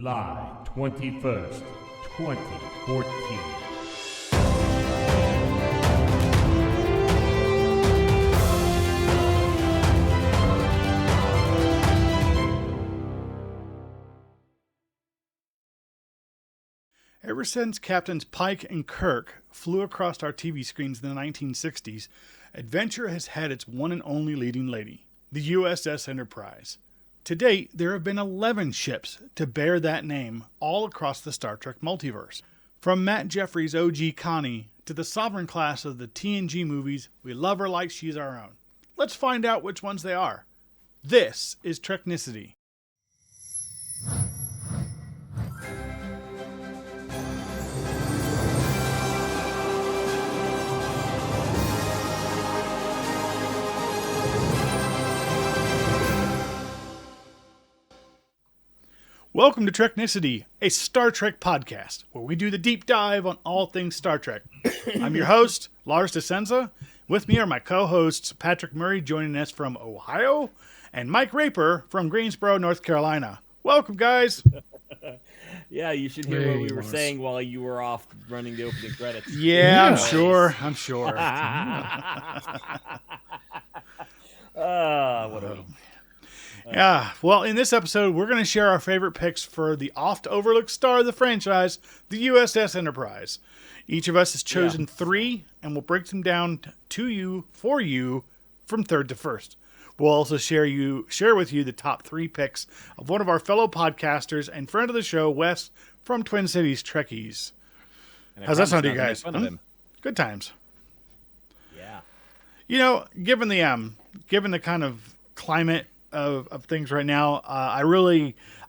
July 21st, 2014. Ever since Captains Pike and Kirk flew across our TV screens in the 1960s, adventure has had its one and only leading lady, the USS Enterprise. To date, there have been 11 ships to bear that name all across the Star Trek multiverse. From Matt Jeffries' OG Connie to the Sovereign class of the TNG movies, we love her like she's our own. Let's find out which ones they are. This is Treknicity. Welcome to Treknicity, a Star Trek podcast, where we do the deep dive on all things Star Trek. I'm your host, Lars DeSenza. With me are my co-hosts, Patrick Murray, joining us from Ohio, and Mike Raper from Greensboro, North Carolina. Welcome, guys. Yeah, you should hear what we were saying while you were off running the opening credits. Yeah, I'm sure. What a week. Yeah, well, in this episode, we're going to share our favorite picks for the oft-overlooked star of the franchise, the USS Enterprise. Each of us has chosen three, and we'll break them down for you, from third to first. We'll also share with you the top three picks of one of our fellow podcasters and friend of the show, Wes, from Twin Cities Trekkies. How's that sound to you guys? Good times. Yeah. You know, given the kind of climate of things right now, I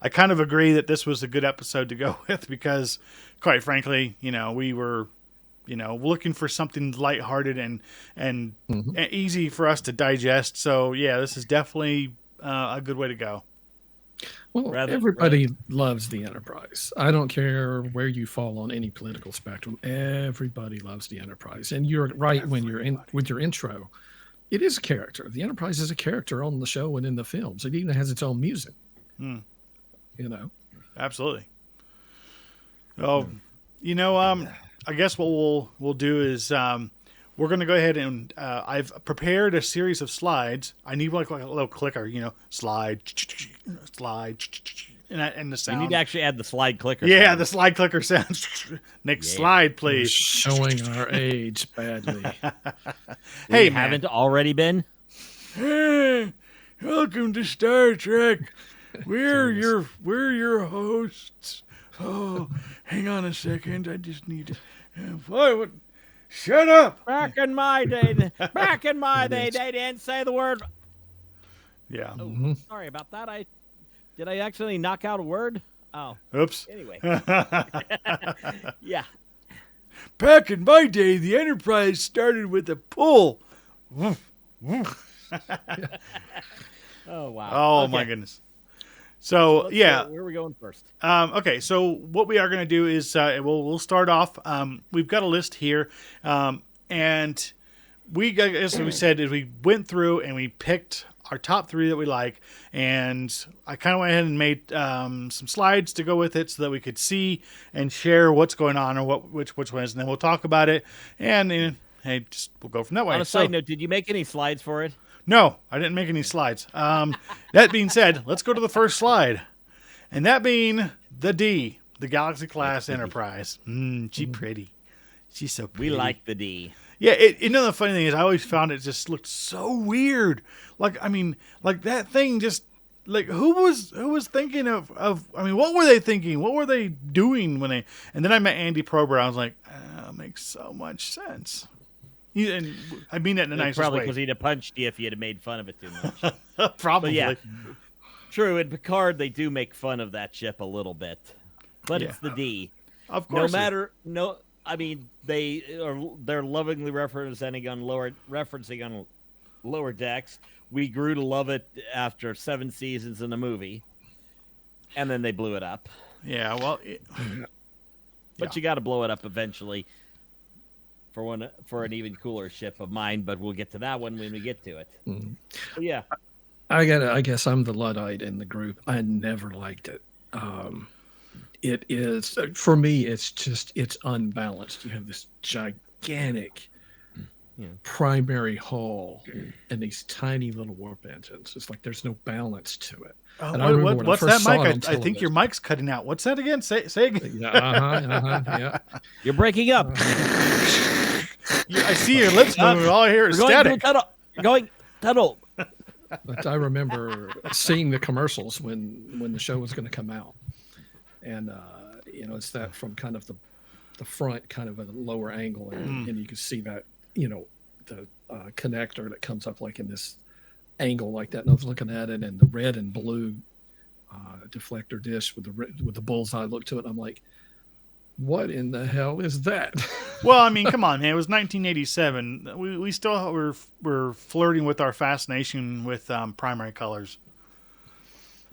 kind of agree that this was a good episode to go with because, quite frankly, we were, looking for something lighthearted and easy for us to digest. So yeah, this is definitely a good way to go. Well, everybody loves the Enterprise. I don't care where you fall on any political spectrum. Everybody loves the Enterprise, and you're right when you're in with your intro. It is a character. The Enterprise is a character on the show and in the films. It even has its own music. Absolutely. Oh, I guess what we'll do is we're going to go ahead and I've prepared a series of slides. I need like a little clicker, slide, and the sound. You need to actually add the slide clicker. Yeah, sound. the slide clicker sounds. Next slide, please. Showing our age badly. Hey, haven't already been? Hey, welcome to Star Trek. We're your hosts. Oh, hang on a second. I just need to. Shut up. Back in my day, they didn't say the word. Yeah. Oh, sorry about that. Did I actually knock out a word? Oh. Oops. Anyway. Yeah. Back in my day, the Enterprise started with a pull. Oh, wow. Oh, my goodness. So yeah. Where are we going first? Okay, so what we are going to do is we'll start off. We've got a list here, and as we said, is we went through and we picked our top three that we like, and I kind of went ahead and made some slides to go with it so that we could see and share what's going on or which ones, and then we'll talk about it, and we'll go from that way. On a side note, did you make any slides for it? No, I didn't make any slides. That being said, let's go to the first slide. And that being the D, the Galaxy Class Enterprise. She's pretty. She's so pretty. We like the D. Yeah, the funny thing is I always found it just looked so weird. Like that thing just, like, who was thinking of what were they thinking? What were they doing and then I met Andy Probert. I was like, it makes so much sense. And I mean that in a nice way. Probably because he'd have punched you if you had made fun of it too much. Probably. But yeah, true. In Picard, they do make fun of that ship a little bit, but it's the D. Of course. They're lovingly referencing on lower decks. We grew to love it after 7 seasons in the movie, and then they blew it up. Yeah, well, but you got to blow it up eventually. For an even cooler ship of mine, but we'll get to that one when we get to it. Yeah, I guess I'm the Luddite in the group. I never liked it. it is, for me, it's unbalanced. You have this gigantic primary hull and these tiny little warp engines. It's like there's no balance to it. And I remember when what's I first that saw mic? it I think your mic's cutting out. What's that again? Say again. Yeah. You're breaking up. I see your lips moving. All I hear is static. You're going tunnel. But I remember seeing the commercials when the show was going to come out, and it's that from kind of the front, kind of a lower angle, and you can see that the connector that comes up like in this angle like that. And I was looking at it, and the red and blue deflector dish with the bullseye look to it. I'm like, what in the hell is that? Well, I mean, come on, man. It was 1987. We still were flirting with our fascination with primary colors.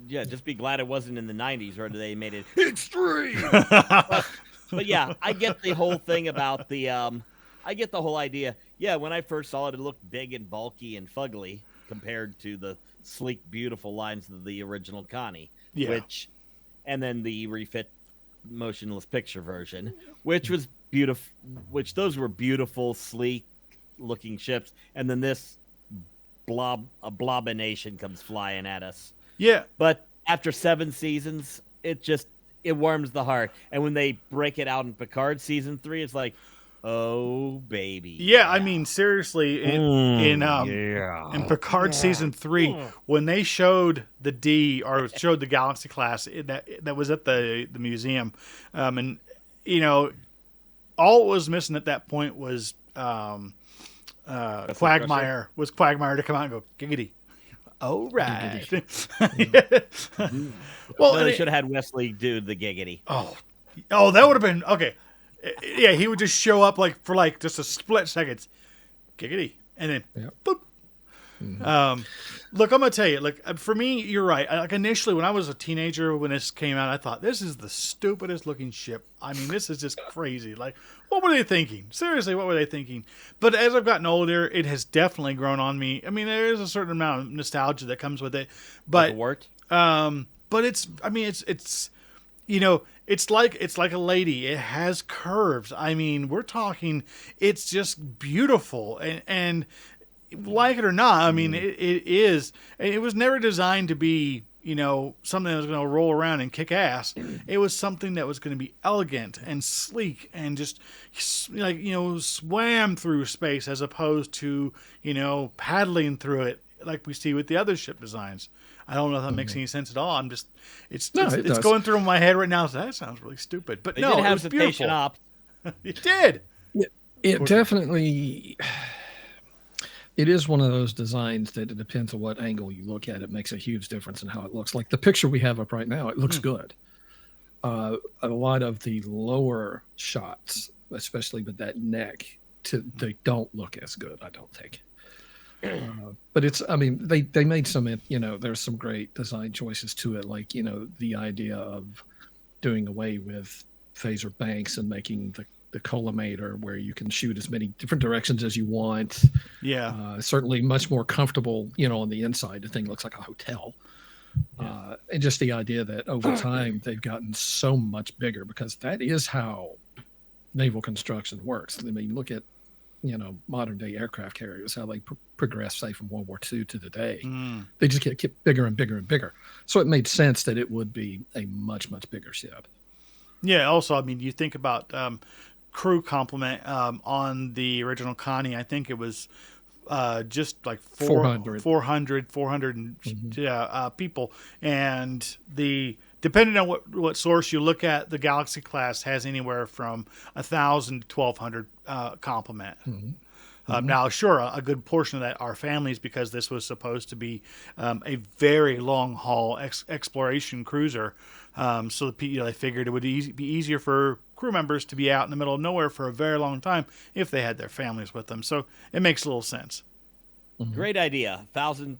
Yeah, just be glad it wasn't in the 90s or they made it extreme. But yeah, I get the whole thing about I get the whole idea. Yeah, when I first saw it, it looked big and bulky and fugly compared to the sleek, beautiful lines of the original Connie. Yeah. And then the refit motionless picture version, which was beautiful. Those were beautiful, sleek looking ships. And then this blobination comes flying at us. Yeah. But after 7 seasons, it warms the heart. And when they break it out in Picard season 3, it's like, oh baby. Yeah, I mean, seriously, in Picard season 3, when they showed the D or showed the Galaxy class that was at the museum, and all it was missing at that point was Quagmire to come out and go giggity. Oh, right. Well, they should have had Wesley do the giggity. Oh, that would have been okay. Yeah, he would just show up for just a split second, giggity, and then boop. Mm-hmm. Look, I'm gonna tell you. Look, for me, you're right. Initially, when I was a teenager, when this came out, I thought this is the stupidest looking ship. I mean, this is just crazy. Like, what were they thinking? Seriously, what were they thinking? But as I've gotten older, it has definitely grown on me. I mean, there is a certain amount of nostalgia that comes with it, but but it's it's like a lady. It has curves. I mean, we're talking. It's just beautiful, and like it or not, I mean, it is. It was never designed to be, something that was going to roll around and kick ass. It was something that was going to be elegant and sleek and just swam through space as opposed to, paddling through it like we see with the other ship designs. I don't know if that makes any sense at all. I'm just, it's going through my head right now. So that sounds really stupid, but no, it was beautiful. It did. It definitely. It is one of those designs that it depends on what angle you look at. It makes a huge difference in how it looks. Like the picture we have up right now, it looks good. A lot of the lower shots, especially with that neck, they don't look as good, I don't think. But they made some, there's some great design choices to it. Like, the idea of doing away with phaser banks and making the collimator where you can shoot as many different directions as you want. Yeah. Certainly much more comfortable, on the inside. The thing looks like a hotel. Yeah. And just the idea that over time they've gotten so much bigger because that is how naval construction works. I mean, look at, modern day aircraft carriers, how they progress, say, from World War II to today. They just get bigger and bigger and bigger. So it made sense that it would be a much, much bigger ship. Yeah. Also, I mean, you think about, crew complement on the original Connie. I think it was just like 400 people, and depending on what source you look at, the Galaxy class has anywhere from 1,000 to 1,200 complement. Now, sure, a good portion of that are families because this was supposed to be a very long haul exploration cruiser. So they figured it would be easier for crew members to be out in the middle of nowhere for a very long time if they had their families with them. So it makes a little sense. Great idea. 1,000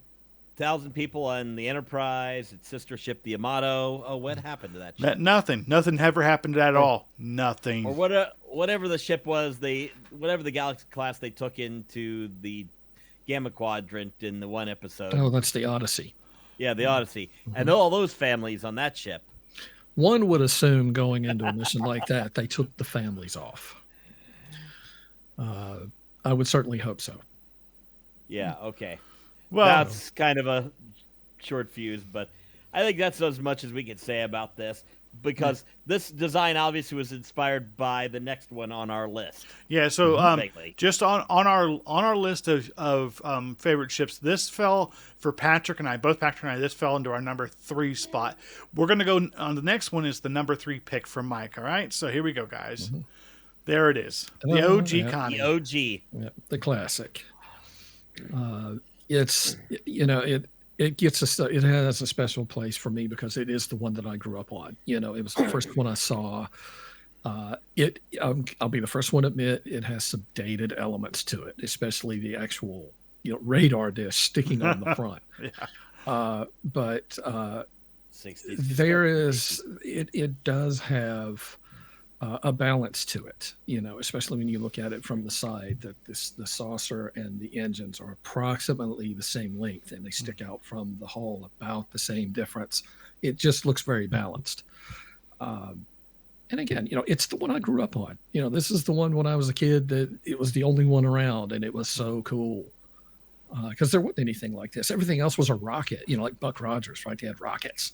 people on the Enterprise, its sister ship, the Yamato. Oh, what happened to that ship? Nothing ever happened to that at all. Nothing. Or whatever the ship was, whatever the Galaxy class they took into the Gamma Quadrant in the one episode. Oh, that's the Odyssey. Yeah, the Odyssey. And all those families on that ship. one would assume going into a mission like that, they took the families off. I would certainly hope so. Yeah. Okay. Well, That's kind of a short fuse, but I think that's as much as we can say about this, because this design obviously was inspired by the next one on our list. Yeah, so just on our list of favorite ships, this fell for Patrick and I. Both Patrick and I, this fell into our number 3 spot. We're gonna go on the next one is the number 3 pick from Mike. All right, so here we go, guys. Mm-hmm. There it is, the OG Connie. The OG, the classic. It's it gets it has a special place for me because it is the one that I grew up on. It was the first one I saw. I'll be the first one to admit it has some dated elements to it, especially the actual radar dish sticking on the front. But there is it does have a balance to it, especially when you look at it from the side, that the saucer and the engines are approximately the same length and they stick out from the hull about the same difference. It just looks very balanced. And again, it's the one I grew up on. This is the one when I was a kid that it was the only one around, and it was so cool because there wasn't anything like this. Everything else was a rocket, like Buck Rogers, right? They had rockets.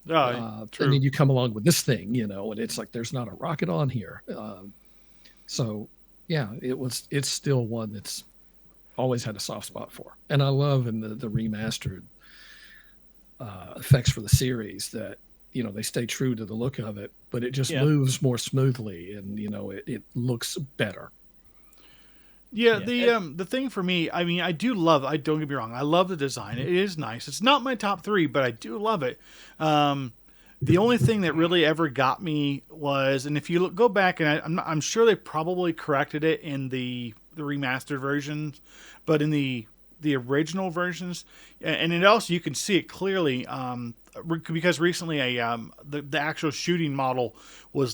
True. And then you come along with this thing, and it's like there's not a rocket on here. So yeah, it's still one that's always had a soft spot for. And I love in the remastered effects for the series that they stay true to the look of it, but it just moves more smoothly, and it looks better. Yeah, the thing for me, I mean, don't get me wrong, I love the design. It is nice. It's not my top 3, but I do love it. The only thing that really ever got me was, and if you go back, and I'm sure they probably corrected it in the remastered versions, but in the original versions, and it also, you can see it clearly, because recently the actual shooting model was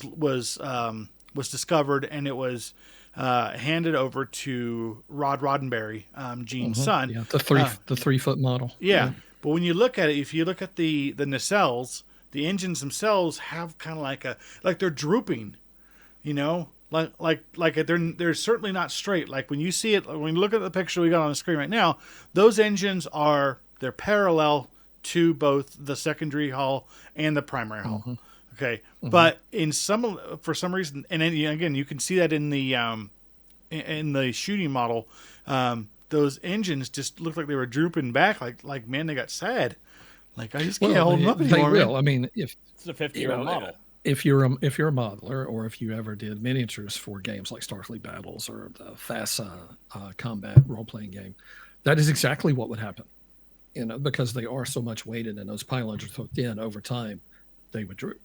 discovered, and it was handed over to Rod Roddenberry, Gene's son. Yeah, the 3-foot model. Yeah, but when you look at it, if you look at the nacelles, the engines themselves have kind of like they're drooping, like they're certainly not straight. Like when you see it, when you look at the picture we got on the screen right now, those engines they're parallel to both the secondary hull and the primary hull. Mm-hmm. Okay, but for some reason, and then, again, you can see that in the shooting model, those engines just look like they were drooping back, like man, they got sad. Like I just can't hold them up anymore. They will. I mean, if it's a 50-year-old model, if you're a modeler, or if you ever did miniatures for games like Starfleet Battles or the FASA combat role-playing game, that is exactly what would happen. Because they are so much weighted and those pylons are so thin over time, they would droop.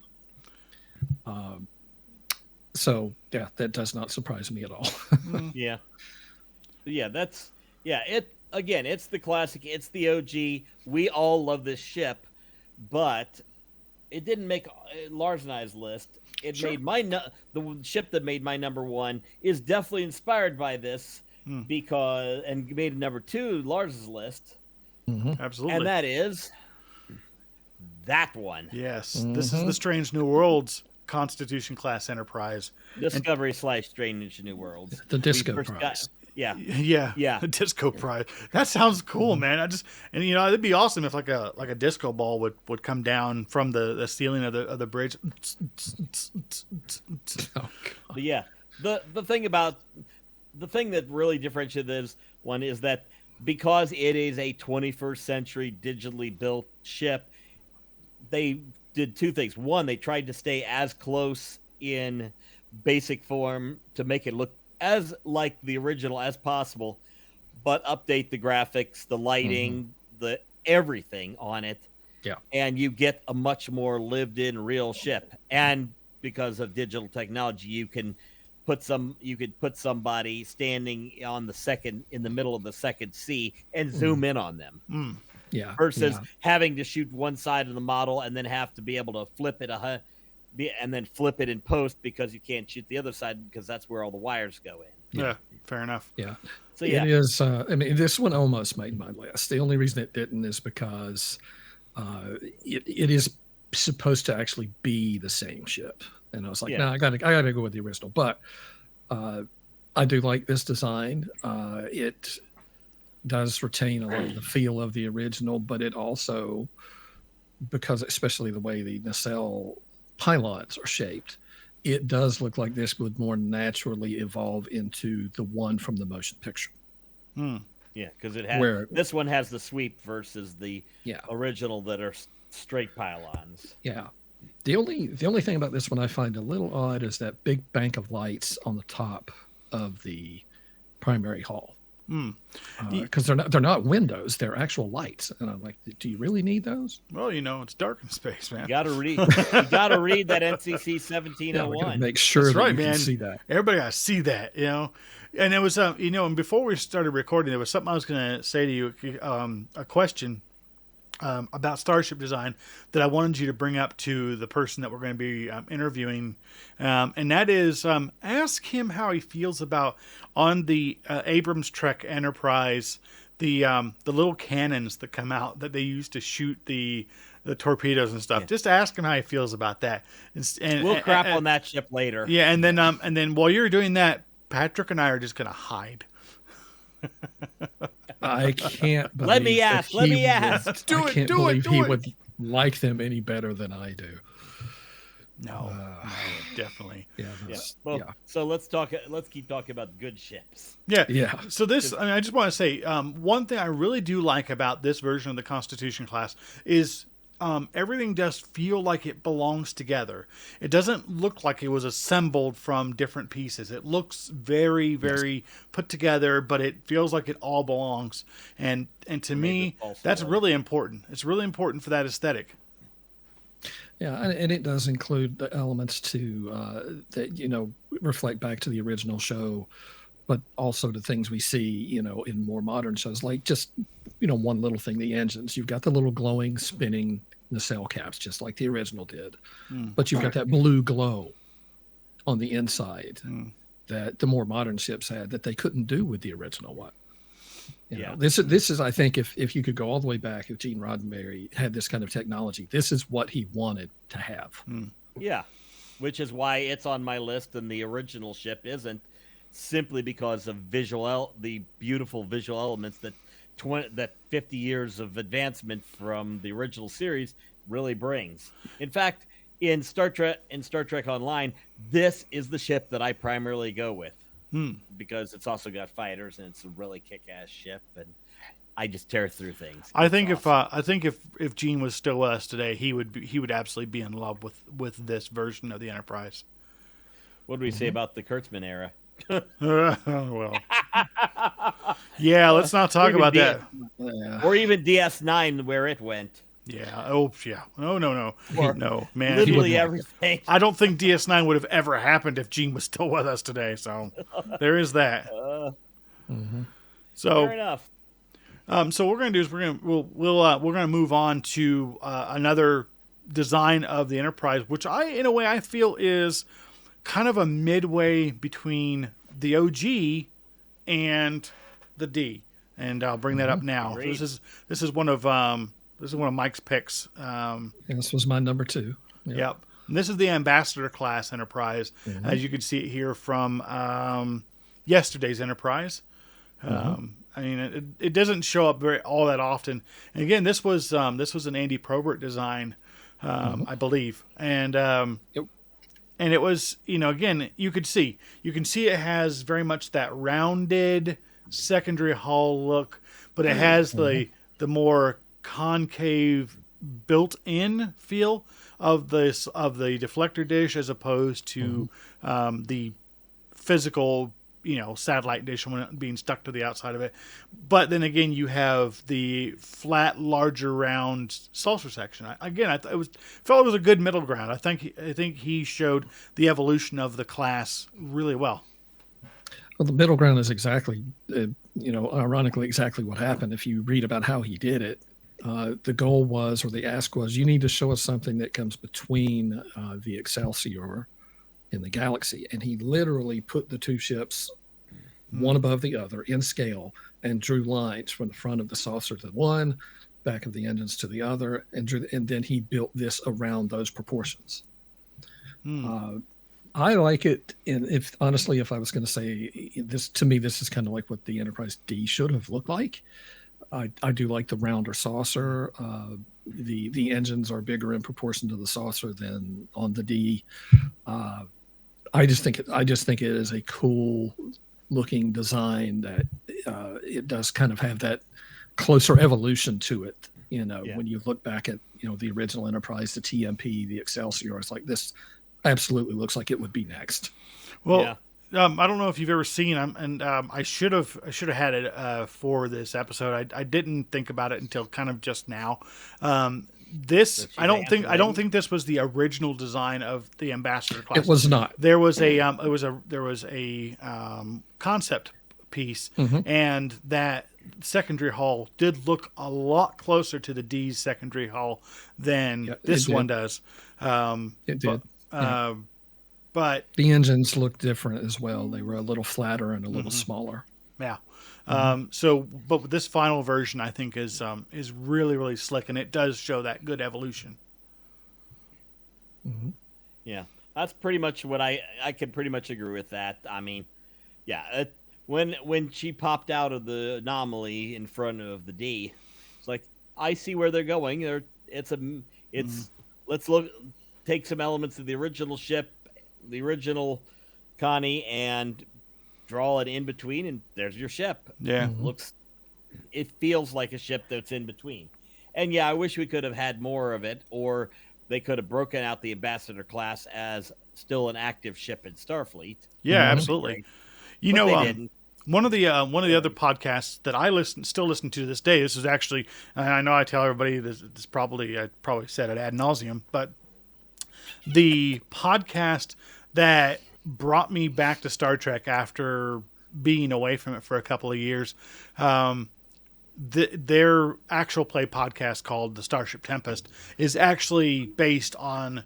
So yeah, that does not surprise me at all. It's the classic, it's the OG. We all love this ship, but it didn't make Lars and I's list. It made the ship that made my number 1 is definitely inspired by this, because and made number 2 Lars's list. Mm-hmm. Absolutely, and that is that one. Yes, this is the Strange New Worlds Constitution class Enterprise. Discovery / Strange New Worlds. The Disco Prize. Yeah. The Disco Prize. That sounds cool, man. It'd be awesome if like a disco ball would come down from the ceiling of the bridge. But yeah, the thing that really differentiates this one is that because it is a 21st century digitally built ship, they did 2 things. One, they tried to stay as close in basic form to make it look as like the original as possible, but update the graphics, the lighting, the everything on it. Yeah. And you get a much more lived in real ship. And because of digital technology, you could put somebody standing in the middle of the second C and zoom in on them. Yeah. Versus having to shoot one side of the model and then have to be able to flip it and then flip it in post because you can't shoot the other side because that's where all the wires go in. Yeah, fair enough. Yeah. So yeah, it is. This one almost made my list. The only reason it didn't is because it is supposed to actually be the same ship. And I was like, no, I gotta go with the original. But I do like this design. It does retain a lot of the feel of the original, but it also, because especially the way the nacelle pylons are shaped, it does look like this would more naturally evolve into the one from the motion picture. Yeah, because it has this one has the sweep versus the original that are straight pylons. Yeah. The only thing about this one I find a little odd is that big bank of lights on the top of the primary hull. Because they're not windows, they're actual lights, and I'm like, do you really need those? Well, it's dark in space, man. You gotta read that NCC 1701. Yeah, make sure That's that right, you man. can see that. Everybody gotta see that, And it was, and before we started recording, there was something I was gonna say to you, a question about starship design that I wanted you to bring up to the person that we're going to be interviewing, and that is ask him how he feels about on the Abrams Trek Enterprise the little cannons that come out that they use to shoot the torpedoes and stuff. Just ask him how he feels about that. And we'll crap on that ship later. Yeah, and then while you're doing that, Patrick and I are just going to hide. I can't believe Let me ask. I can't believe he would like them any better than I do. No, definitely. So let's keep talking about good ships. Yeah. So this, I just want to say, one thing I really do like about this version of the Constitution class is everything does feel like it belongs together. It doesn't look like it was assembled from different pieces. It looks very, very put together, but it feels like it all belongs. And to me, that's really important. It's really important for that aesthetic. Yeah, and it does include the elements to that reflect back to the original show, but also the things we see in more modern shows, like just one little thing, the engines. You've got the little glowing, spinning nacelle caps, just like the original did, but you've got that blue glow on the inside that the more modern ships had that they couldn't do with the original one. This is, I think, if you could go all the way back, if Gene Roddenberry had this kind of technology, this is what he wanted to have. Yeah, which is why it's on my list and the original ship isn't, simply because of the beautiful visual elements that 50 years of advancement from the original series really brings. In fact, in Star Trek Online, this is the ship that I primarily go with. Because it's also got fighters and it's a really kick-ass ship, and I just tear through things. I think if Gene was still with us today, he would absolutely be in love with this version of the Enterprise. What do we say about the Kurtzman era? Well, yeah, let's not talk about that. Or even DS9, where it went. Yeah. Oh, yeah. No, man. Literally everything. I don't think DS9 would have ever happened if Gene was still with us today. So there is that. So fair enough. So what we're gonna do is we're gonna move on to another design of the Enterprise, which in a way I feel is kind of a midway between the OG and the D, and I'll bring that up now. This is one of Mike's picks. And this was my number 2. Yep. And this is the Ambassador class Enterprise, as you can see it here from yesterday's Enterprise. I mean, it doesn't show up all that often. And again, this was an Andy Probert design, I believe, and and it was, again, you can see it has very much that rounded secondary hull look, but it has the more concave built-in feel of the deflector dish as opposed to the physical satellite dish being stuck to the outside of it. But then again, you have the flat, larger, round saucer section. I felt it was a good middle ground. I think he showed the evolution of the class really well. Well, the middle ground is exactly, ironically, exactly what happened. If you read about how he did it, the goal was, or the ask was, you need to show us something that comes between the Excelsior in the Galaxy, and he literally put the two ships one above the other in scale and drew lines from the front of the saucer to one back of the engines to the other, and then he built this around those proportions. I like it, and if I was going to say this, to me, this is kind of like what the Enterprise D should have looked like. I do like the rounder saucer. The engines are bigger in proportion to the saucer than on the D. I just think it is a cool looking design that it does kind of have that closer evolution to it. When you look back at the original Enterprise, the TMP, the Excelsior, it's like this absolutely looks like it would be next. Well. Yeah. I don't know if you've ever seen them, and I should have had it for this episode. I didn't think about it until kind of just now. I don't think this was the original design of the Ambassador class. It was not. There was a concept piece, and that secondary hull did look a lot closer to the D's secondary hull than this one does. It did. But the engines looked different as well. They were a little flatter and a little smaller. Yeah. But this final version, I think, is really, really slick, and it does show that good evolution. Yeah, that's pretty much what I can pretty much agree with that. I mean, yeah, when she popped out of the anomaly in front of the D, it's like, I see where they're going. Let's take some elements of the original ship, the original Connie, and draw it in between, and there's your ship. Yeah. It feels like a ship that's in between. And yeah, I wish we could have had more of it, or they could have broken out the Ambassador class as still an active ship in Starfleet. Yeah, absolutely. One of the other podcasts that I still listen to this day. This is actually, I know I tell everybody this I probably said it ad nauseum, but the podcast that brought me back to Star Trek after being away from it for a couple of years, their actual play podcast called The Starship Tempest is actually based on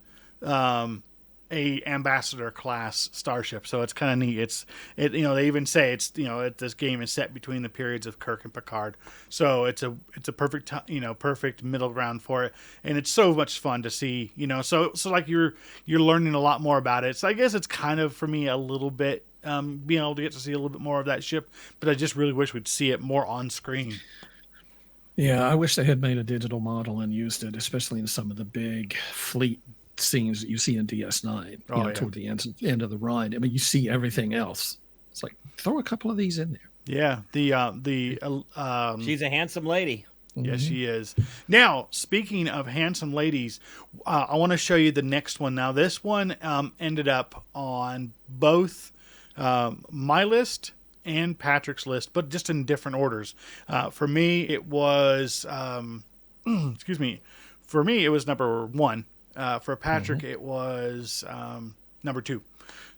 a Ambassador class starship. So it's kind of neat. They even say this game is set between the periods of Kirk and Picard. So it's a perfect perfect middle ground for it, and it's so much fun to see. So like you're learning a lot more about it. So I guess it's kind of, for me, a little bit being able to get to see a little bit more of that ship, but I just really wish we'd see it more on screen. Yeah, I wish they had made a digital model and used it, especially in some of the big fleet scenes that you see in DS9, toward the end of the ride. I mean, you see everything else. It's like, throw a couple of these in there. Yeah, she's a handsome lady. Yes, she is. Now, speaking of handsome ladies, I want to show you the next one. Now, this one ended up on both my list and Patrick's list, but just in different orders. For me, it was For me, it was number 1. For Patrick, it was number 2.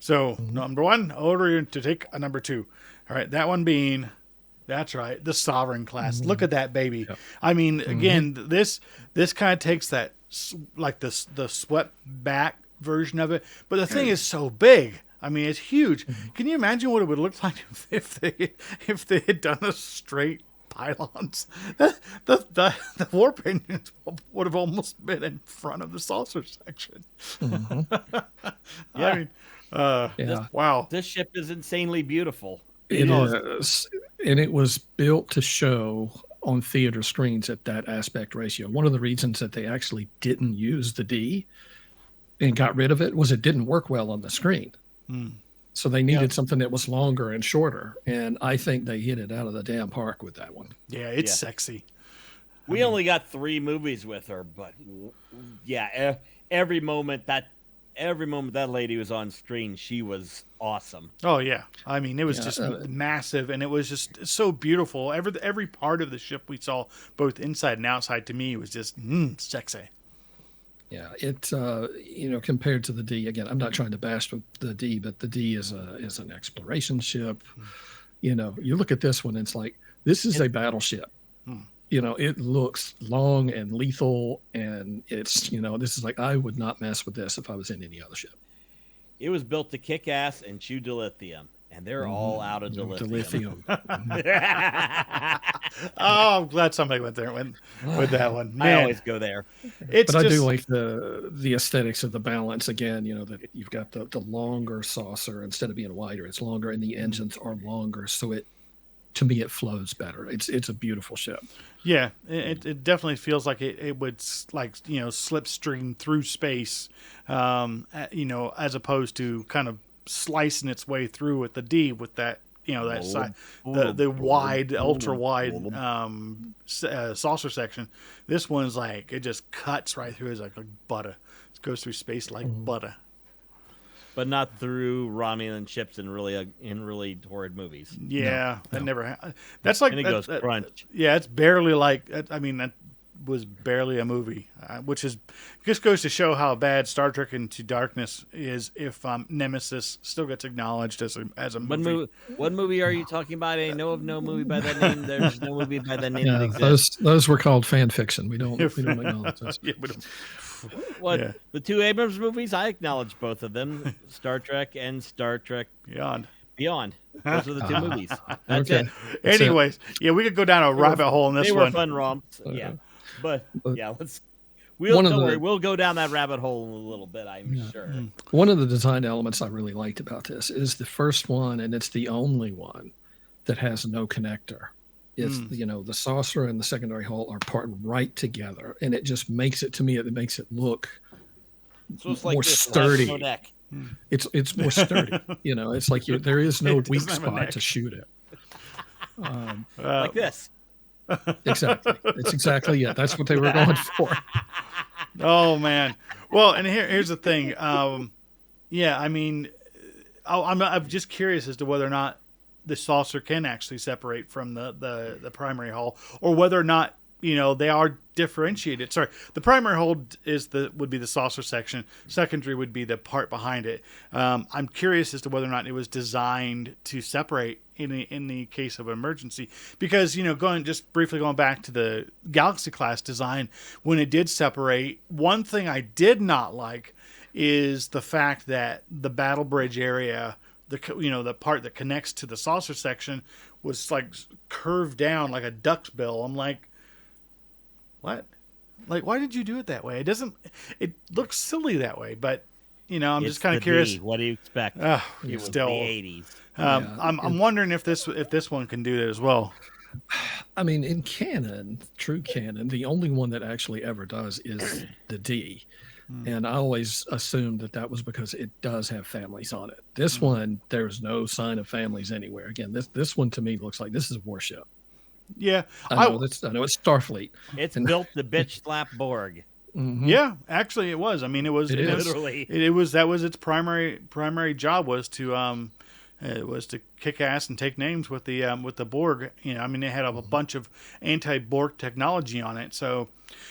So number 1, order to take a number 2. All right, that one being, that's right, the Sovereign class. Look at that baby. Yep. I mean, again, this kind of takes that, like the swept back version of it, but the thing is so big. I mean, it's huge. Can you imagine what it would look like if they had done a straight pylons? The warp engines would have almost been in front of the saucer section. I mean, wow. This ship is insanely beautiful. It is, and it was built to show on theater screens at that aspect ratio. One of the reasons that they actually didn't use the D and got rid of it was it didn't work well on the screen. So they needed something that was longer and shorter, and I think they hit it out of the damn park with that one. Yeah, it's sexy. We only got 3 movies with her, but every moment that lady was on screen, she was awesome. Oh yeah, I mean, it was just massive, and it was just so beautiful. Every part of the ship we saw, both inside and outside, to me was just sexy. Yeah, it compared to the D, again, I'm not trying to bash the D, but the D is an exploration ship. You look at this one, it's like, this is a battleship. It looks long and lethal, and it's, this is like, I would not mess with this if I was in any other ship. It was built to kick ass and chew dilithium. and they're all out of dilithium. Oh, I'm glad somebody went there with that one. Man, I always go there. It's but just, I do like the aesthetics of the balance. Again, that you've got the longer saucer instead of being wider, it's longer, and the engines are longer, so to me it flows better. It's a beautiful ship. Yeah, it definitely feels like it would slipstream through space, as opposed to kind of slicing its way through with the D with that that side, the wide, ultra wide saucer section. This one's like it just cuts right through. It's like butter. It goes through space like butter. But not through Romulan ships in really horrid movies. Yeah, that never. That's like and it goes crunch. Yeah, it's barely like. I mean, that was barely a movie, which just goes to show how bad Star Trek Into Darkness is. If Nemesis still gets acknowledged as a movie. What movie are you talking about? I know of no movie by that name. There's no movie by that name that exists. Those were called fan fiction. We don't acknowledge those. Yeah, we don't. Yeah. The two Abrams movies, I acknowledge both of them, Star Trek and Star Trek Beyond. Those are the two movies. That's it. Anyways, we could go down a rabbit hole in this one. They were fun romps. Yeah. But we'll go down that rabbit hole in a little bit, I'm sure. One of the design elements I really liked about this is the first one, and it's the only one that has no connector. It's the saucer and the secondary hull are part right together, and it just makes it look more sturdy. It's more sturdy. It's like there is no weak spot to shoot it. Like this. Exactly. It's exactly it. That's what they were going for. Oh man. Well, and here's the thing. I mean, I'm just curious as to whether or not the saucer can actually separate from the primary hull, or whether or not they are differentiated. Sorry, the primary hull would be the saucer section. Secondary would be the part behind it. I'm curious as to whether or not it was designed to separate in the case of emergency, because briefly going back to the Galaxy class design, when it did separate, one thing I did not like is the fact that the battle bridge area, the part that connects to the saucer section, was like curved down like a duck's bill. I'm like, what? Like, why did you do it that way? It looks silly that way, but I'm just kind of curious. What do you expect? It was still the 80s. I'm wondering if this one can do that as well. I mean, in canon, true canon, the only one that actually ever does is the D. And I always assumed that was because it does have families on it. This one, there's no sign of families anywhere. Again, this one to me looks like this is a warship. Yeah, I know it's Starfleet. It's built to bitch slap Borg. Mm-hmm. Yeah, actually, it was. I mean, it was literally. That was its primary job was to kick ass and take names with the Borg. I mean, it had a bunch of anti-Borg technology on it. So,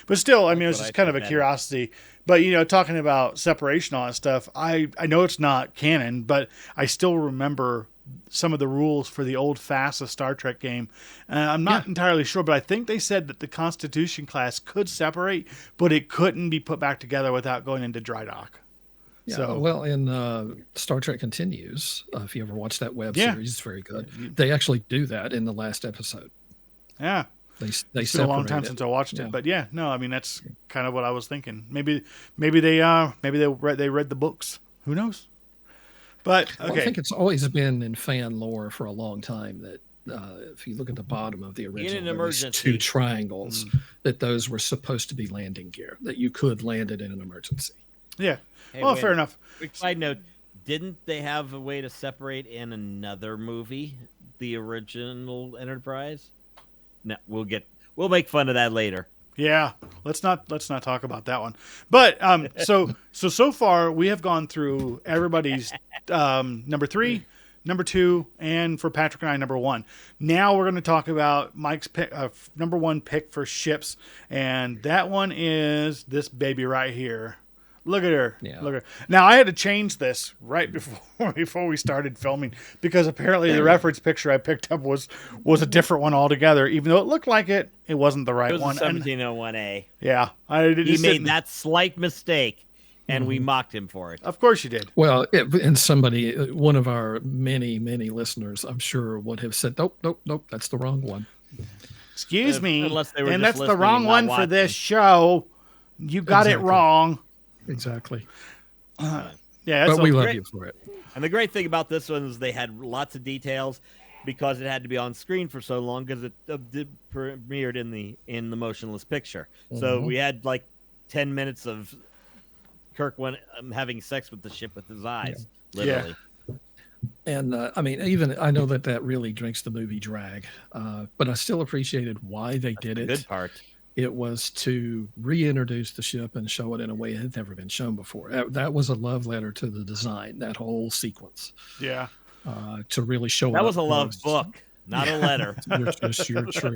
but still, I mean, it was just kind of a curiosity. But talking about separation, all that stuff, I know it's not canon, but I still remember some of the rules for the old FASA Star Trek game. I'm not entirely sure, but I think they said that the Constitution class could separate, but it couldn't be put back together without going into dry dock. Yeah, so, well, in Star Trek Continues, if you ever watch that web series, it's very good. They actually do that in the last episode. Yeah. They it's been a long time since I watched it, but I mean, that's kind of what I was thinking. Maybe they read the books. Who knows? But okay. Well, I think it's always been in fan lore for a long time that if you look at the bottom of the original, there's two triangles, that those were supposed to be landing gear, that you could land it in an emergency. Yeah. Hey, well, fair enough. Quick side note: didn't they have a way to separate in another movie, the original Enterprise? No, we'll make fun of that later. Yeah, let's not talk about that one. But so far we have gone through everybody's number 3, number 2, and for Patrick and I, number 1. Now we're going to talk about Mike's pick, number 1 pick for ships, and that one is this baby right here. Look at her. Yeah. Look at her. Now, I had to change this right before we started filming, because apparently the reference picture I picked up was a different one altogether. Even though it looked like it wasn't the right one. It was a 1701A. Yeah. He made that slight mistake. and we mocked him for it. Of course you did. Well, and somebody, one of our many, many listeners, I'm sure would have said, nope, that's the wrong one. Excuse me, unless they were and just that's the wrong listening and one not for this watching. show. You got it wrong. Exactly. Yeah, But we love great. you for it. And the great thing about this one is they had lots of details because it had to be on screen for so long because it premiered in the motionless picture. So we had like 10 minutes of Kirk having sex with the ship with his eyes, literally. And I mean, even I know that really drinks the movie drag, but I still appreciated why they did it. Good part. It was to reintroduce the ship and show it in a way it had never been shown before. That was a love letter to the design, that whole sequence. Yeah. To really show that it was a love close. book, not a letter. You're true.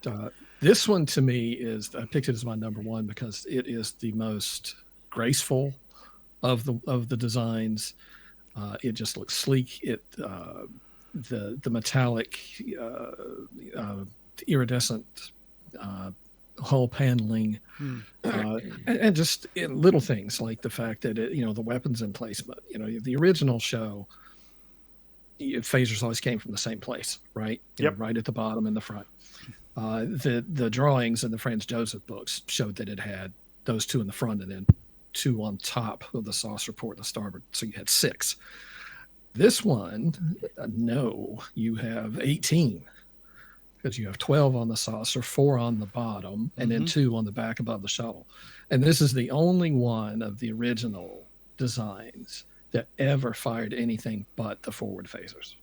But, this one to me I picked it as my number one because it is the most graceful of the designs. It just looks sleek. The metallic iridescent hull paneling, and just in little things like the fact that the weapons emplacement. The original show, phasers always came from the same place, right? Right at the bottom and the front. The drawings in the Franz Joseph books showed that it had those two in the front and then two on top of the saucer port and the starboard, so you had 6. This one, no, you have 18. Because you have 12 on the saucer, 4 on the bottom, and then 2 on the back above the shuttle. And this is the only one of the original designs that ever fired anything but the forward phasers.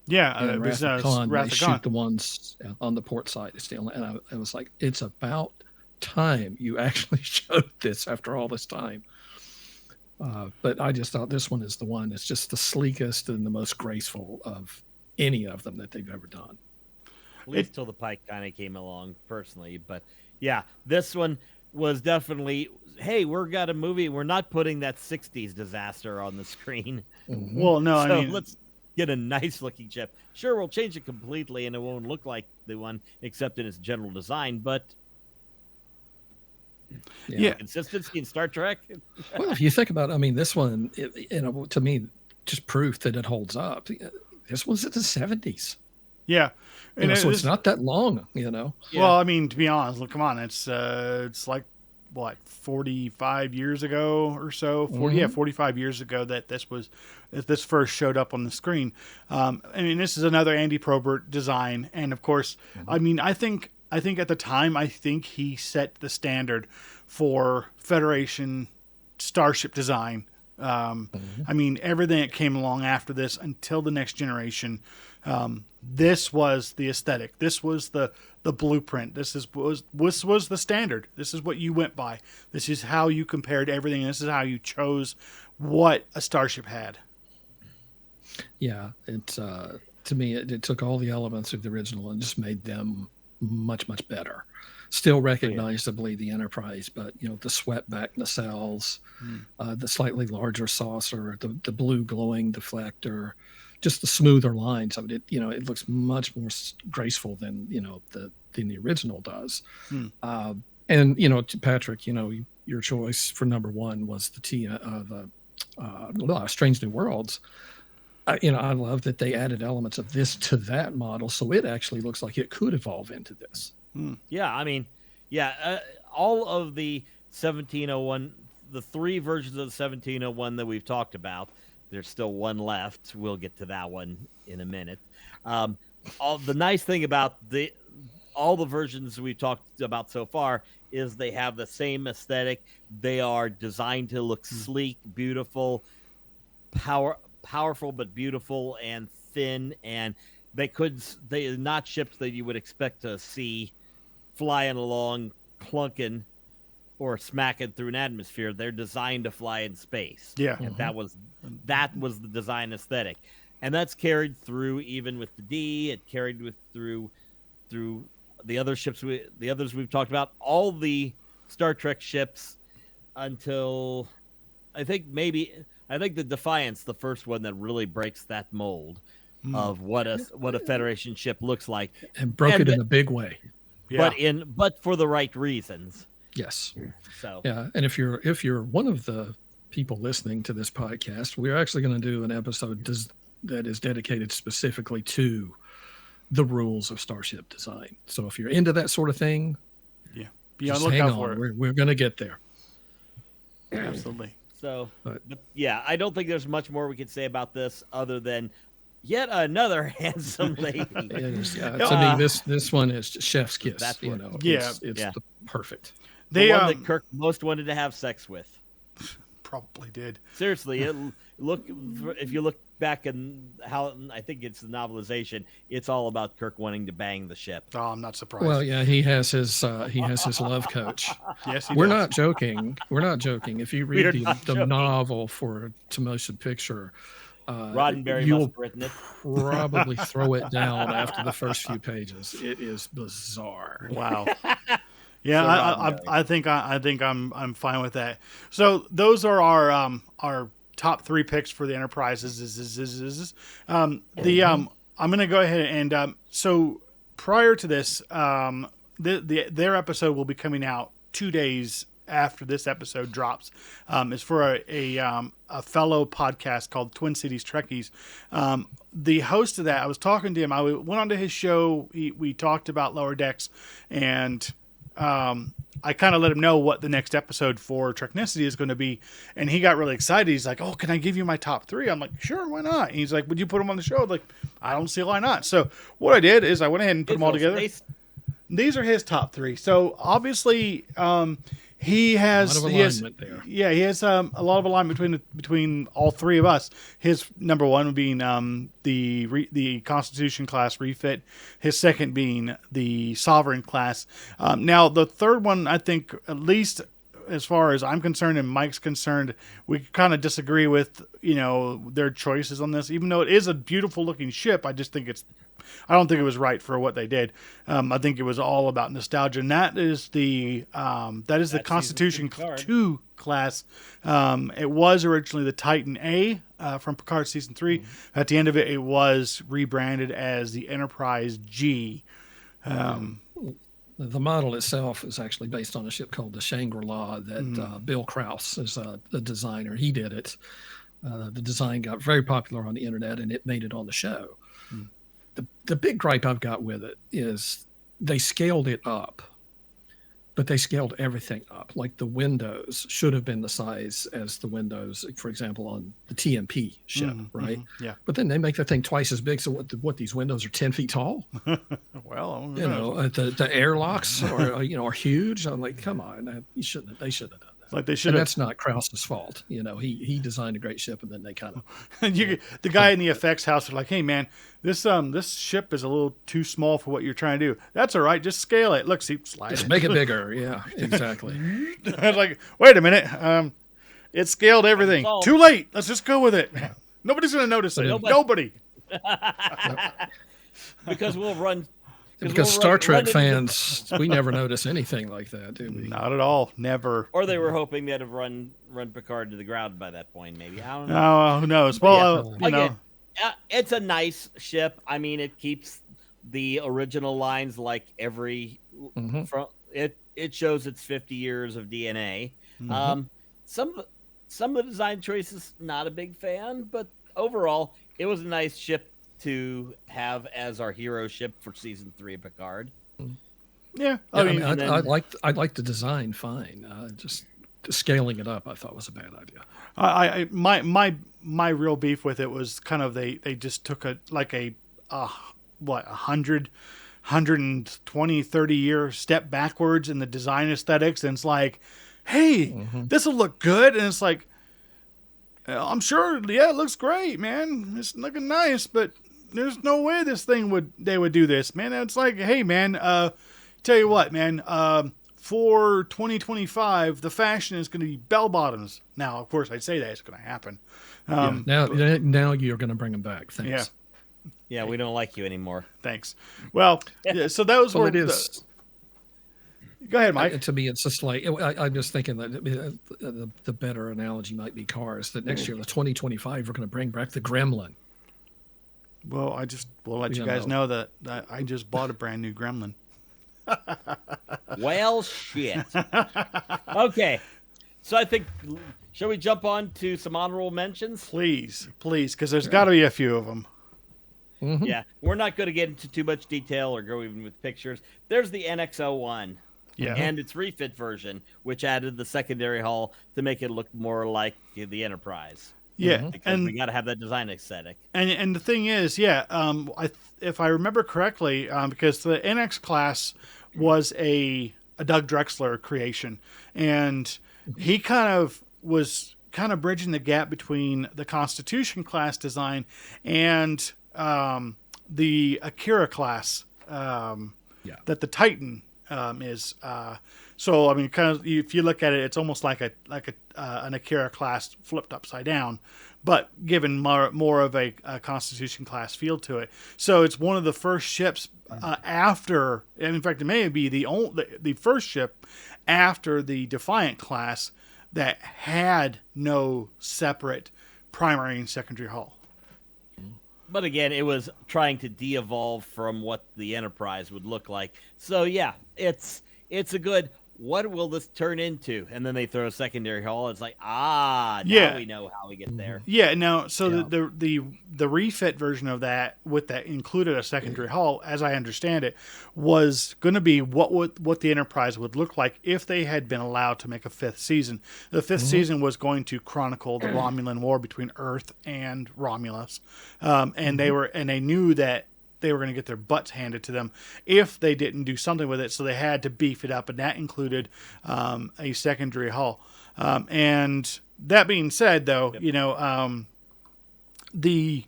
Yeah, Wrath of Khan, Wrath they of shoot Khan. the ones on the port side. And I was like, it's about time you actually showed this after all this time. But I just thought this one is the one. It's just the sleekest and the most graceful of any of them that they've ever done. At least till the Pike kind of came along, personally. But yeah, this one was definitely, hey, we've got a movie. We're not putting that 60s disaster on the screen. Well, no, So I mean, let's get a nice looking ship. Sure, we'll change it completely and it won't look like the one except in its general design, but yeah. consistency in Star Trek. Well, if you think about it, I mean, this one, to me, just proof that it holds up. This was in the 70s. Yeah. So it's not that long, Well, I mean, to be honest, look, come on, it's like what, 45 years ago or so, 45 years ago that this first showed up on the screen. I mean, this is another Andy Probert design, and of course, I mean, I think at the time, I think he set the standard for Federation starship design. I mean, everything that came along after this until the Next Generation, this was the aesthetic. This was the blueprint. This was the standard. This is what you went by. This is how you compared everything. This is how you chose what a starship had. Yeah, it's to me, it took all the elements of the original and just made them much, much better. Still recognizably the Enterprise, but the sweatback nacelles, the slightly larger saucer, the blue glowing deflector, just the smoother lines of it. It looks much more graceful than the original does. And to Patrick, your choice for number one was the Strange New Worlds. I love that they added elements of this to that model, so it actually looks like it could evolve into this. Yeah, I mean, all of the 1701, the 3 versions of the 1701 that we've talked about, there's still one left. We'll get to that one in a minute. The nice thing about all the versions we've talked about so far is they have the same aesthetic. They are designed to look sleek, beautiful, powerful but beautiful, and thin, and they're not ships that you would expect to see flying along, clunking or smacking through an atmosphere. They're designed to fly in space. Yeah. And that was the design aesthetic. And that's carried through even with the D. It carried through the other ships, the others we've talked about, all the Star Trek ships until I think the Defiance, the first one that really breaks that mold of what a Federation ship looks like, and broke it in a big way. Yeah. But for the right reasons. Yes. So yeah, and if you're one of the people listening to this podcast, we're actually going to do an episode that is dedicated specifically to the rules of starship design. So if you're into that sort of thing, be on just the hang lookout on. for it. We're going to get there. Absolutely. So, But- but yeah, I don't think there's much more we could say about this other than yet another handsome lady. To me, this one is just chef's kiss. That's You what- know, Yeah. it's Yeah. the perfect. The They one that Kirk most wanted to have sex with. probably did. Seriously, if you look back in how I think it's the novelization, it's all about Kirk wanting to bang the ship. Oh, I'm not surprised. Well, yeah, he has his love coach. yes, he We're does. not joking. We're not joking. If you We are read not the joking. novel for To Motion Picture, Roddenberry you'll must have written it. probably throw it down after the first few pages. It is bizarre. Wow. Yeah, So I think I'm fine with that. So those are our top 3 picks for the Enterprises. I'm gonna go ahead and so prior to this, their episode will be coming out 2 days after this episode drops. It's for a fellow podcast called Twin Cities Trekkies. The host of that, I was talking to him. I went onto his show. We talked about Lower Decks, and I kind of let him know what the next episode for Treknicity is going to be, and he got really excited. He's like, "Oh, can I give you my top 3?" I'm like, "Sure, why not?" And he's like, "Would you put them on the show?" I'm like, I don't see why not. So what I did is I went ahead and put them all together. These are his top 3. So obviously, he has A lot of alignment there. Yeah, he has a lot of alignment between all 3 of us. His number 1 being the Constitution class refit. His second being the Sovereign class. Now the third one, I think, at least as far as I'm concerned and Mike's concerned, we kind of disagree with their choices on this. Even though it is a beautiful looking ship, I don't think it was right for what they did. I think it was all about nostalgia, and that is the Constitution 2 class. It was originally the Titan A from Picard season 3. Mm-hmm. At the end of it, it was rebranded as the Enterprise G. The model itself is actually based on a ship called the Shangri-La that Bill Krause is the designer. He did it. The design got very popular on the internet, and it made it on the show. The big gripe I've got with it is they scaled it up, but they scaled everything up. Like the windows should have been the size as the windows, for example, on the TMP ship, right? Mm-hmm, yeah. But then they make the thing twice as big. So what these windows are 10 feet tall? Well, the airlocks are huge. I'm like, come on, they shouldn't have done that. Like they should And have. that's not Krause's fault. He designed a great ship, and then they kind of the guy in the effects house was like, "Hey man, this ship is a little too small for what you're trying to do. That's all right, just scale it. Look, see, slide just it. make it bigger." Yeah, exactly. I was like, wait a minute, it scaled everything. Too late. Let's just go with it. Nobody's gonna notice it. Nobody. Because we'll run. Because Star Trek fans, we never notice anything like that, do we? Not at all. Never. Or they were hoping they'd have run Picard to the ground by that point. Maybe I don't know. Oh, who knows? Well, Again, it's a nice ship. I mean, it keeps the original lines like every. From it shows its 50 years of DNA. Some of the design choices, not a big fan, but overall, it was a nice ship to have as our hero ship for season 3 of Picard. Yeah, I like the design fine. Just scaling it up, I thought was a bad idea. My real beef with it was kind of they just took a 120, 30 year step backwards in the design aesthetics, and it's like, hey, this will look good, and it's like, I'm sure, yeah, it looks great, man. It's looking nice, but there's no way they would do this, man. It's like, hey, man, tell you what, man, for 2025, the fashion is going to be bell bottoms. Now, of course, I'd say that it's going to happen. Now you're going to bring them back. Thanks. Yeah, we don't like you anymore. Thanks. Well, yeah, so that was what it is. Go ahead, Mike. To me, it's just like I'm just thinking that the better analogy might be cars. That next year, the 2025, we're going to bring back the Gremlin. Well, we'll let you guys know that I just bought a brand new Gremlin. Well, shit. Okay. So I think, shall we jump on to some honorable mentions? Please, because there's got to be a few of them. Mm-hmm. Yeah, we're not going to get into too much detail or go even with pictures. There's the NX-01 and its refit version, which added the secondary hull to make it look more like the Enterprise. Yeah, because we got to have that design aesthetic. And the thing is, if I remember correctly, because the NX class was a Doug Drexler creation, and he was bridging the gap between the Constitution class design and the Akira class that the Titan is. So I mean, if you look at it, it's almost like an Akira class flipped upside down, but given more of a Constitution class feel to it. So it's one of the first ships after, and in fact, it may be the first ship after the Defiant class that had no separate primary and secondary hull. But again, it was trying to de-evolve from what the Enterprise would look like. So yeah, it's a good, what will this turn into? And then they throw a secondary hull. It's like, now we know how we get there. Yeah, now, so the refit version of that, with that included a secondary hull, as I understand it, was going to be what the Enterprise would look like if they had been allowed to make a fifth season. The fifth season was going to chronicle the Romulan War between Earth and Romulus, and they knew that they were going to get their butts handed to them if they didn't do something with it. So they had to beef it up, and that included a secondary hull. And that being said, though, the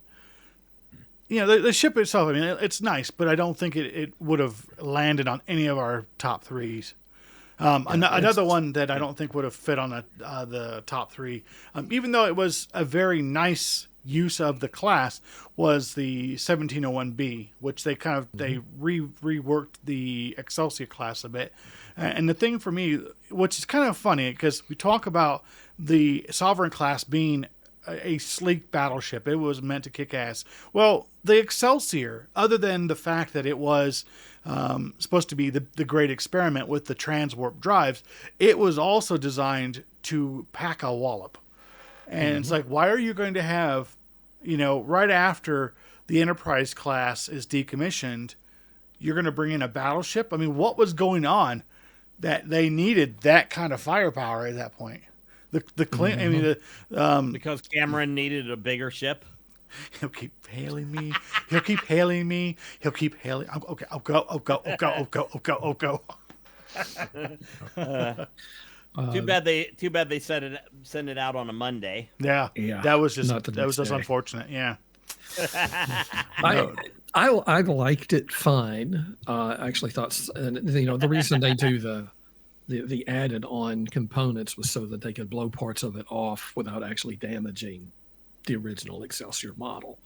ship itself, I mean, it's nice, but I don't think it would have landed on any of our top threes. Another one that I don't think would have fit on the top three, even though it was a very nice use of the class, was the 1701B, which they reworked the Excelsior class a bit. And the thing for me, which is kind of funny, because we talk about the Sovereign class being a sleek battleship, it was meant to kick ass. Well, the Excelsior, other than the fact that it was supposed to be the great experiment with the transwarp drives, it was also designed to pack a wallop. And it's like, why are you going to have, right after the Enterprise class is decommissioned, you're going to bring in a battleship? I mean, what was going on that they needed that kind of firepower at that point? Because Cameron needed a bigger ship. He'll keep hailing me. He'll keep hailing me. He'll keep hailing. Okay, I'll go. Too bad they send it out on a Monday. Yeah. That was just unfortunate. Yeah. I liked it fine. I actually thought, the reason they do the added on components was so that they could blow parts of it off without actually damaging the original Excelsior model.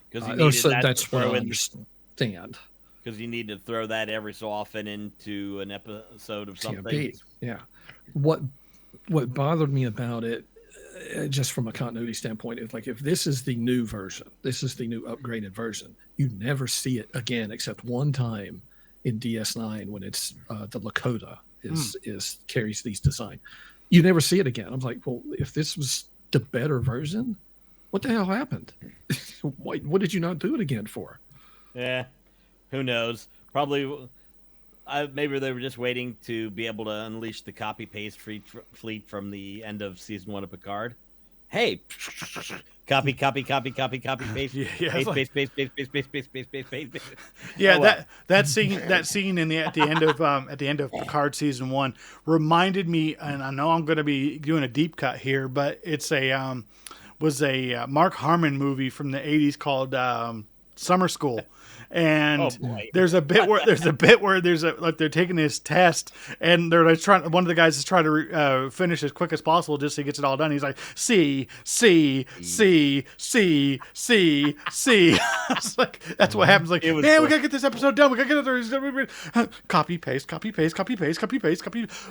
Because that's what I understand. Because you need to throw that every so often into an episode of something. TMP. Yeah. What bothered me about it, just from a continuity standpoint, is like, if this is the new version, this is the new upgraded version, you never see it again except one time in DS9 when it's the Lakota carries these design. You never see it again. I'm like, well, if this was the better version, what the hell happened? What did you not do it again for? Yeah, who knows? Probably, maybe they were just waiting to be able to unleash the copy-paste fleet from the end of season 1 of Picard. Hey, copy, paste, paste. Yeah, that scene at the end of Picard season 1 reminded me, and I know I'm going to be doing a deep cut here, but it's was a Mark Harmon movie from the 80s called Summer School. And there's a bit where they're taking this test, and they're like one of the guys is trying to finish as quick as possible just so he gets it all done. He's like, C. It's like, that's what happens. Like, man, we gotta get this episode done. We gotta get it. Copy paste.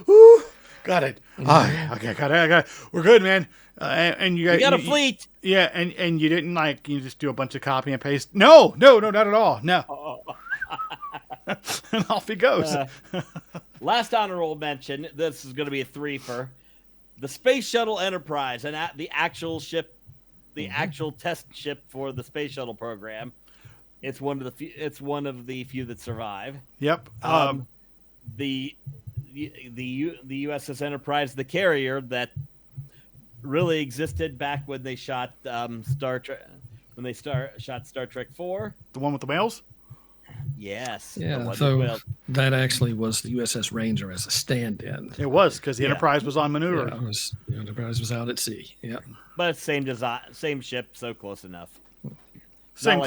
Woo, got it. Okay, got it. We're good, man. And you got a fleet. Yeah, and you didn't you just do a bunch of copy and paste. No, not at all. No. and off he goes. Last honorable mention. This is going to be a threefer. The Space Shuttle Enterprise, and the actual ship, the actual test ship for the space shuttle program. It's one of the few that survive. Yep. The USS Enterprise, the carrier that really existed back when they shot Star Trek. When they shot Star Trek 4. The one with the whales? Yes. Yeah, so that actually was the USS Ranger as a stand-in. It was, because the Enterprise was on maneuver. Yeah, the Enterprise was out at sea. Yeah. But same design, same ship, so close enough. Same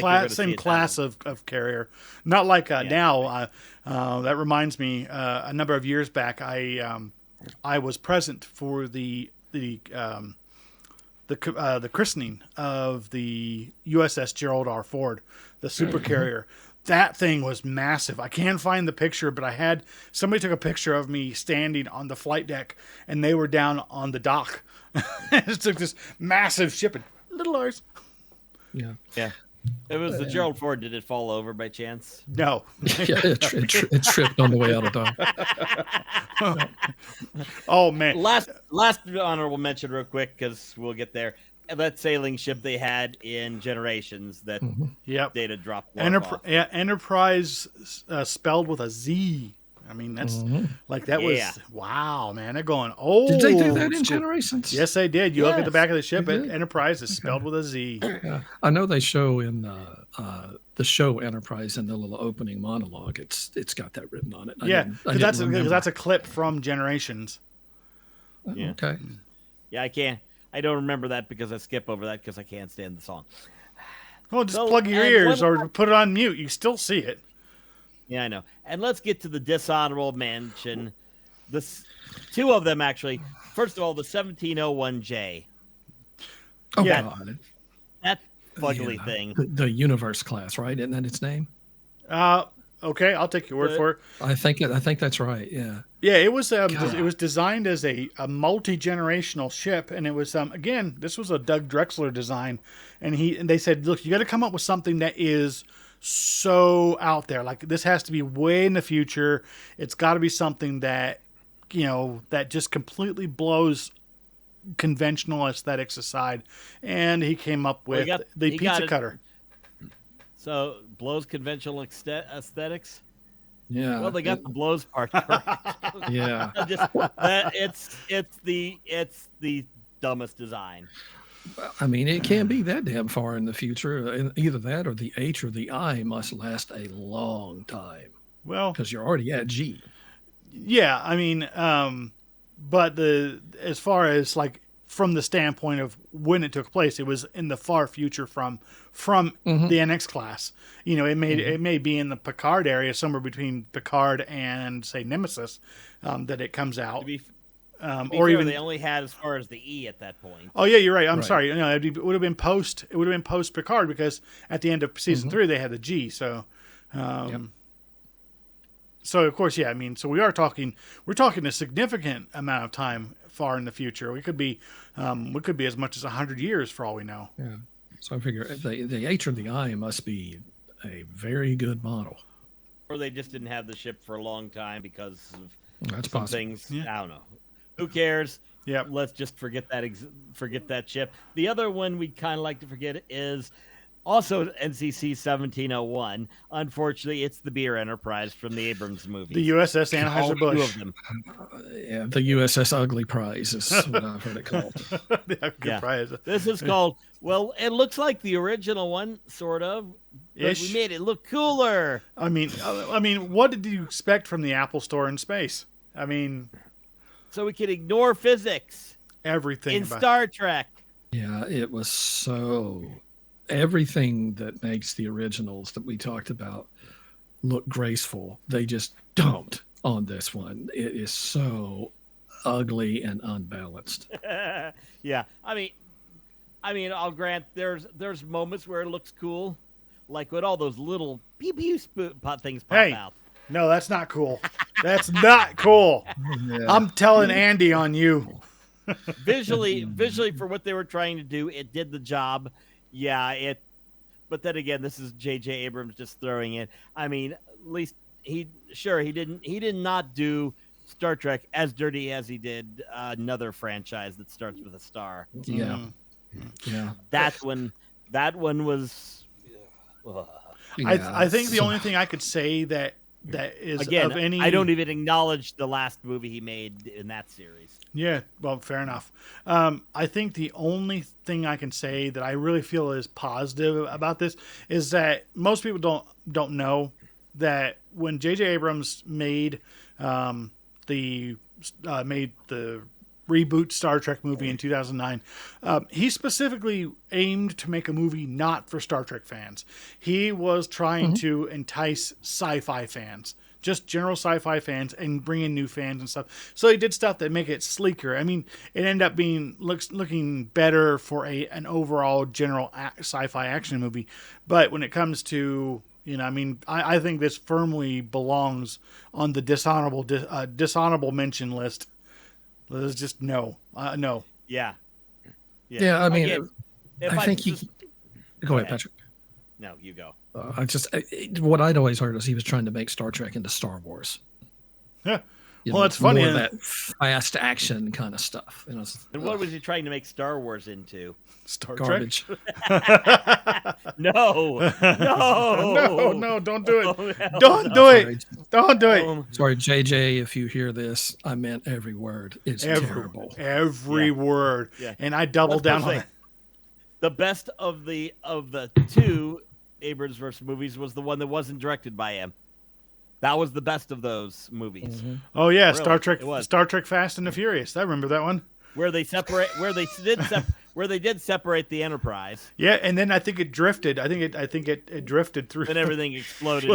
class of carrier. Not like now. That reminds me, a number of years back, I was present for the christening of the USS Gerald R. Ford, the supercarrier. That thing was massive. I can't find the picture, but somebody took a picture of me standing on the flight deck, and they were down on the dock. It took this massive ship, and little Lars. Yeah. It was the Gerald Ford. Did it fall over by chance? No. Yeah, it tripped on the way out of dock. Oh man! Last honorable mention, real quick, because we'll get there. That sailing ship they had in Generations that Data dropped. Enterprise spelled with a Z. I mean, that's was wow, man. They're going, did they do that in Generations? Yes, they did. You look at the back of the ship, Enterprise is spelled with a Z. Yeah. I know they show in the show Enterprise in the little opening monologue. It's got that written on it. Because that's a clip from Generations. Yeah. Okay. Yeah, I don't remember that because I skip over that because I can't stand the song. Well, just plug your ears or put it on mute. You still see it. Yeah, I know. And let's get to the dishonorable mention. Two of them, actually. First of all, the 1701J. Oh, yeah. God. That fugly thing. The Universe class, right? Isn't that its name? Okay, I'll take your word for it. I think that's right. Yeah. Yeah, it was designed as a multi-generational ship, and it was again, this was a Doug Drexler design, and they said, look, you got to come up with something that is so out there. Like, this has to be way in the future. It's got to be something that, that just completely blows conventional aesthetics aside. And he came up with the pizza cutter. So, blows conventional aesthetics? Yeah. Well, they got the blows part correct. Yeah. It's the dumbest design. I mean, it can't be that damn far in the future. Either that or the H or the I must last a long time. Well, because you're already at G. Yeah, I mean, but as far as like from the standpoint of when it took place, it was in the far future from the NX class. It may be in the Picard area, somewhere between Picard and say Nemesis, that it comes out. They only had as far as the E at that point. Oh yeah, you're right. I'm sorry. It would have been post. It would have been post Picard because at the end of season 3 they had the G. So, so of course, yeah. I mean, so we're talking a significant amount of time far in the future. We could be as much as 100 years for all we know. Yeah. So I figure the H or the I must be a very good model. Or they just didn't have the ship for a long time because of some things. Yeah. I don't know. Who cares? Yeah. Let's just forget that ship. The other one we'd kind of like to forget is also NCC 1701. Unfortunately, it's the beer Enterprise from the Abrams movie. The USS Anheuser-Busch. Two of them. Yeah, the USS Ugly Prize is what I've heard it called. The Ugly Prize. This is called, well, it looks like the original one, sort of. But we made it look cooler. I mean, what did you expect from the Apple Store in space? I mean... So we could ignore physics. Everything in Star Trek. Yeah, it was so... Everything that makes the originals that we talked about look graceful, they just don't on this one. It is so ugly and unbalanced. Yeah, I mean, I'll grant there's moments where it looks cool, like when all those little pew things pop out. No, that's not cool. That's not cool. Yeah. I'm telling Andy on you. Visually, for what they were trying to do, it did the job. Yeah, but then again, this is J.J. Abrams just throwing it. I mean, at least did not do Star Trek as dirty as he did another franchise that starts with a star. Yeah. Yeah. That one was. I think the only thing I could say that is again, of any. I don't even acknowledge the last movie he made in that series. Yeah, well, fair enough. I think the only thing I can say that I really feel is positive about this is that most people don't know that when J.J. Abrams made the reboot Star Trek movie in 2009, he specifically aimed to make a movie not for Star Trek fans. He was trying to entice sci-fi fans, just general sci-fi fans, and bring in new fans and stuff. So he did stuff that make it sleeker. I mean, it ended up being looking better for an overall general sci-fi action movie. But when it comes to, I think this firmly belongs on the dishonorable mention list. Let's just no. Yeah. I mean, again, I think go ahead, Patrick. No, you go. What I'd always heard is he was trying to make Star Trek into Star Wars. Yeah. Well, that's funny. More that fast action kind of stuff. And what was he trying to make Star Wars into? Star Garbage. Trek? No, don't do it. No. Don't do it. Don't do it. Sorry, JJ, if you hear this, I meant every word. It's terrible. Every word. Yeah. And I doubled down on it. The best of the two Abrams versus movies was the one that wasn't directed by him. That was the best of those movies. Mm-hmm. Oh yeah, Really, Star Trek Fast and the Furious. I remember that one. Where they did separate the Enterprise. Yeah, and then I think it drifted. I think it drifted through. And everything exploded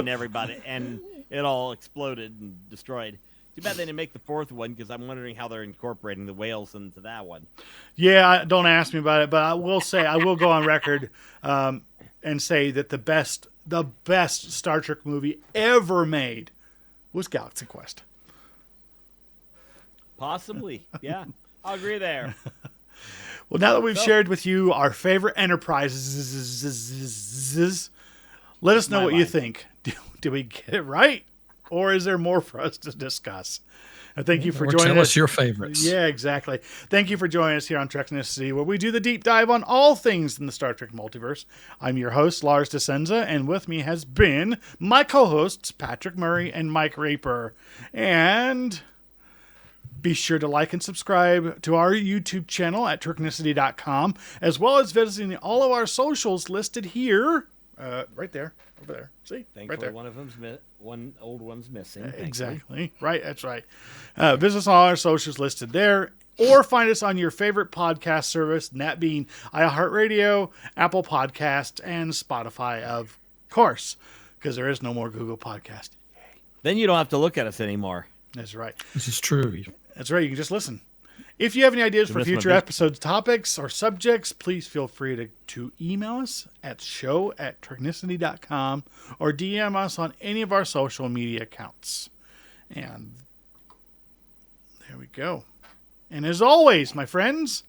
and it all exploded and destroyed. Too bad they didn't make the fourth one, because I'm wondering how they're incorporating the whales into that one. Yeah, don't ask me about it, but I will go on record and say that the best Star Trek movie ever made was Galaxy Quest. Possibly, yeah. I'll agree there. Well, now that we've shared with you our favorite enterprises, let us know what you think. Do we get it right? Or is there more for us to discuss? And thank you for joining us. Tell us your favorites. Yeah, exactly. Thank you for joining us here on Treknicity, where we do the deep dive on all things in the Star Trek multiverse. I'm your host, Lars DeSenza, and with me has been my co-hosts, Patrick Murray and Mike Raper. And be sure to like and subscribe to our YouTube channel at Treknicity.com, as well as visiting all of our socials listed here. Right there, over there. See, Thankfully, right there. one old one's missing. Exactly. Right. That's right. Visit us on all our socials listed there, or find us on your favorite podcast service, and that being iHeartRadio, Apple Podcast, and Spotify, of course, because there is no more Google Podcast. Yay. Then you don't have to look at us anymore. That's right. This is true. That's right. You can just listen. If you have any ideas for future episodes, topics, or subjects, please feel free to email us at show@Treknicity.com or DM us on any of our social media accounts. And there we go. And as always, my friends,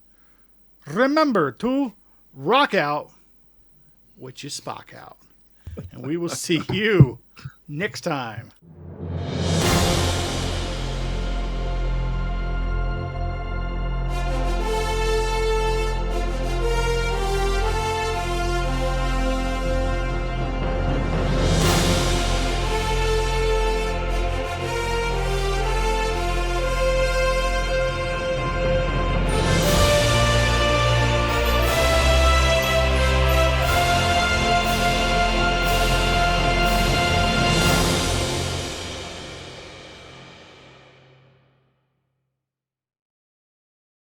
remember to rock out what you spock out. And we will see you next time.